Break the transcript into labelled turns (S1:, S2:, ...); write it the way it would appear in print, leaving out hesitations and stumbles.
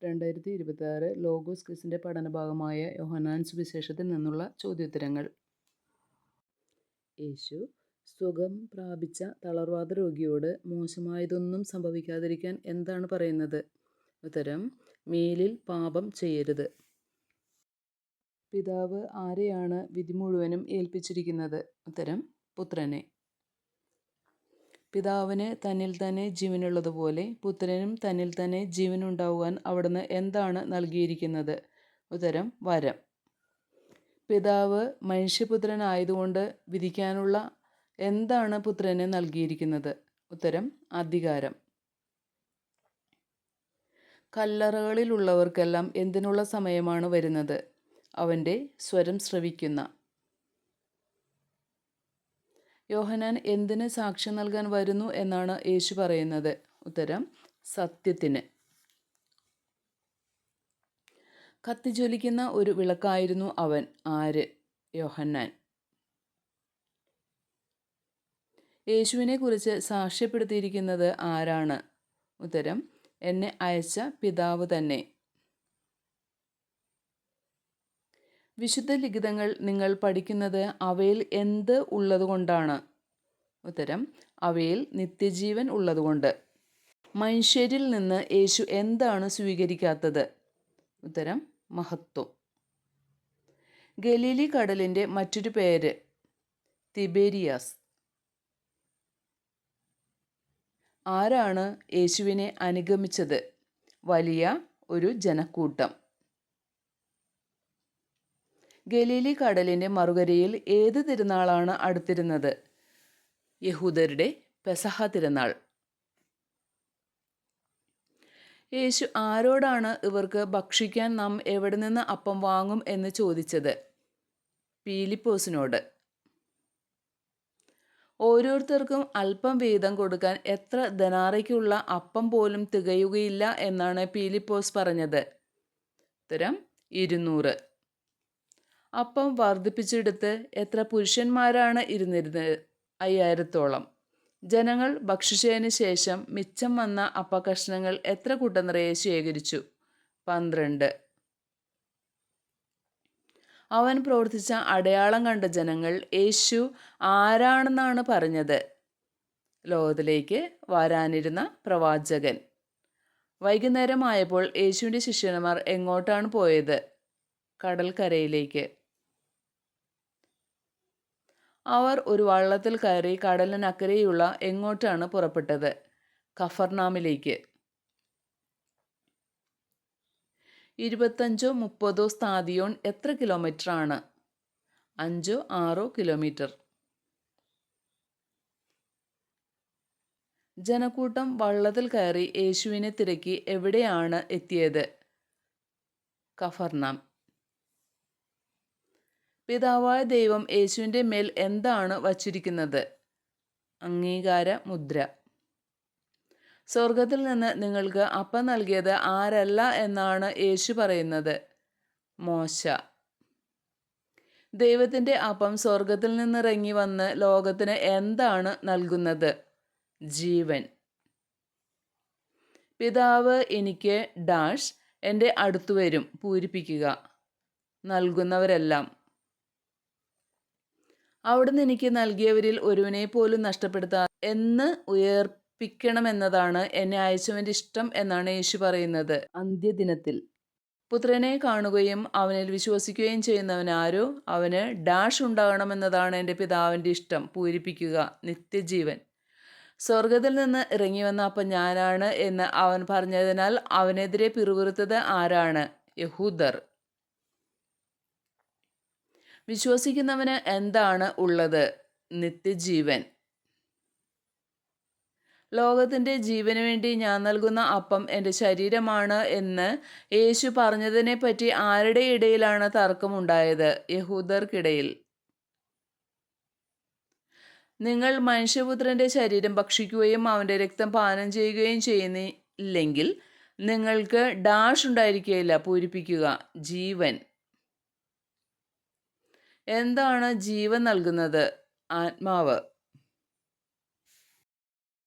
S1: 2026 logos ക്വിസിൻ്റെ പഠനഭാഗമായ യോഹന്നാൻ സുവിശേഷത്തിൽ നിന്നുള്ള ചോദ്യോത്തരങ്ങൾ. യേശു സുഖം പ്രാപിച്ച തളർവാദ രോഗിയോട് മോശമായതൊന്നും സംഭവിക്കാതിരിക്കാൻ എന്താണ് പറയുന്നത്? ഉത്തരം: മേലിൽ പാപം ചെയ്യരുത്. പിതാവ് ആരെയാണ് വിധി മുഴുവനും ഏൽപ്പിച്ചിരിക്കുന്നത്? ഉത്തരം: പുത്രനെ. പിതാവിന് തന്നിൽ തന്നെ ജീവനുള്ളതുപോലെ പുത്രനും തന്നിൽ തന്നെ ജീവനുണ്ടാകുവാൻ അവിടുന്ന് എന്താണ് നൽകിയിരിക്കുന്നത്? ഉത്തരം: വരം. പിതാവ് മനുഷ്യപുത്രനായതുകൊണ്ട് വിധിക്കാനുള്ള എന്താണ് പുത്രന് നൽകിയിരിക്കുന്നത്? ഉത്തരം: അധികാരം. കല്ലറകളിലുള്ളവർക്കെല്ലാം എന്തിനുള്ള സമയമാണ് വരുന്നത്? അവൻ്റെ സ്വരം ശ്രവിക്കുന്ന. യോഹന്നാൻ എന്തിന് സാക്ഷ്യം നൽകാൻ വരുന്നു എന്നാണ് യേശു പറയുന്നത്? ഉത്തരം: സത്യത്തിന്. കത്തിജ്വലിക്കുന്ന ഒരു വിളക്കായിരുന്നു അവൻ. ആര്? യോഹന്നാൻ. യേശുവിനെ കുറിച്ച് സാക്ഷ്യപ്പെടുത്തിയിരിക്കുന്നത് ആരാണ്? ഉത്തരം: എന്നെ അയച്ച പിതാവ് തന്നെ. വിശുദ്ധ ലിഖിതങ്ങൾ നിങ്ങൾ പഠിക്കുന്നത് അവയിൽ എന്ത് ഉള്ളതുകൊണ്ടാണ്? ഉത്തരം: അവയിൽ നിത്യജീവൻ ഉള്ളതുകൊണ്ട്. മനുഷ്യരിൽ നിന്ന് യേശു എന്താണ് സ്വീകരിക്കാത്തത്? ഉത്തരം: മഹത്വം. ഗലീലി കടലിൻ്റെ മറ്റൊരു പേര്? തിബേരിയാസ്. ആരാണ് യേശുവിനെ അനുഗമിച്ചത്? വലിയ ഒരു ജനക്കൂട്ടം. ഗലീലി കടലിൻ്റെ മറുകരയിൽ ഏത് തിരുനാളാണ് അടുത്തിരുന്നത്? യഹൂദരുടെ പെസഹ തിരുനാൾ. യേശു ആരോടാണ് ഇവർക്ക് ഭക്ഷിക്കാൻ നാം എവിടെ നിന്ന് അപ്പം വാങ്ങും എന്ന് ചോദിച്ചത്? പീലിപ്പോസിനോട്. ഓരോരുത്തർക്കും അല്പം വീതം കൊടുക്കാൻ എത്ര ധനാറയ്ക്കുള്ള അപ്പം പോലും തികയുകയില്ല എന്നാണ് പീലിപ്പോസ് പറഞ്ഞത്? ഉത്തരം: 200. അപ്പം വർദ്ധിപ്പിച്ചെടുത്ത് എത്ര പുരുഷന്മാരാണ് ഇരുന്നിരുന്നത്? 5000-ഓളം. ജനങ്ങൾ ഭക്ഷിച്ചതിന് ശേഷം മിച്ചം വന്ന അപ്പക്കഷ്ണങ്ങൾ എത്ര കുട്ട നിറയെ ശേഖരിച്ചു? 12. അവൻ പ്രവർത്തിച്ച അടയാളം കണ്ട ജനങ്ങൾ യേശു ആരാണെന്നാണ് പറഞ്ഞത്? ലോകത്തിലേക്ക് വരാനിരുന്ന പ്രവാചകൻ. വൈകുന്നേരമായപ്പോൾ യേശുവിൻ്റെ ശിഷ്യന്മാർ എങ്ങോട്ടാണ് പോയത്? കടൽക്കരയിലേക്ക്. അവർ ഒരു വള്ളത്തിൽ കയറി കടലിനക്കരെയുള്ള എങ്ങോട്ടാണ് പുറപ്പെട്ടത്? കഫർനാമിലേക്ക്. 25-30 സ്ഥാദിയോൺ എത്ര കിലോമീറ്ററാണ്? 5-6 കിലോമീറ്റർ. ജനക്കൂട്ടം വള്ളത്തിൽ കയറി യേശുവിനെ തിരക്കി എവിടെയാണ് എത്തിയത്? കഫർനാം. പിതാവായ ദൈവം യേശുവിൻ്റെ മേൽ എന്താണ് വച്ചിരിക്കുന്നത്? അംഗീകാര മുദ്ര. സ്വർഗത്തിൽ നിന്ന് നിങ്ങൾക്ക് അപ്പം നൽകിയത് ആരല്ല എന്നാണ് യേശു പറയുന്നത്? മോശ. ദൈവത്തിൻ്റെ അപ്പം സ്വർഗത്തിൽ നിന്നിറങ്ങി വന്ന് ലോകത്തിന് എന്താണ് നൽകുന്നത്? ജീവൻ. പിതാവ് എനിക്ക് ഡാഷ് എൻ്റെ അടുത്തു വരും പൂരിപ്പിക്കുക. നൽകുന്നവരെല്ലാം. അവിടുന്ന് എനിക്ക് നൽകിയവരിൽ ഒരുവനെ പോലും നഷ്ടപ്പെടുത്താൻ എന്ന് ഉയർപ്പിക്കണമെന്നതാണ് എന്നെ അയച്ചവൻ്റെ ഇഷ്ടം എന്നാണ് യേശു പറയുന്നത് അന്ത്യദിനത്തിൽ. പുത്രനെ കാണുകയും അവനിൽ വിശ്വസിക്കുകയും ചെയ്യുന്നവനാരോ അവന് ഡാഷ് ഉണ്ടാകണമെന്നതാണ് എൻ്റെ പിതാവിൻ്റെ ഇഷ്ടം പൂരിപ്പിക്കുക. നിത്യജീവൻ. സ്വർഗത്തിൽ നിന്ന് ഇറങ്ങി വന്ന അപ്പം ഞാനാണ് എന്ന് അവൻ പറഞ്ഞതിനാൽ അവനെതിരെ പിറുപിറുത്തത് ആരാണ്? യഹൂദർ. വിശ്വസിക്കുന്നവന് എന്താണ് ഉള്ളത്? നിത്യജീവൻ. ലോകത്തിൻ്റെ ജീവന് വേണ്ടി ഞാൻ നൽകുന്ന അപ്പം എൻ്റെ ശരീരമാണ് എന്ന് യേശു പറഞ്ഞതിനെപ്പറ്റി ആരുടെ ഇടയിലാണ് തർക്കമുണ്ടായത്? യഹൂദർക്കിടയിൽ. നിങ്ങൾ മനുഷ്യപുത്രൻ്റെ ശരീരം ഭക്ഷിക്കുകയും അവൻ്റെ രക്തം പാനം ചെയ്യുകയും ചെയ്യുന്നില്ലെങ്കിൽ നിങ്ങൾക്ക് ഡാഷ് ഉണ്ടായിരിക്കുകയില്ല പൂരിപ്പിക്കുക. ജീവൻ. എന്താണ് ജീവൻ നൽകുന്നത്? ആത്മാവ്.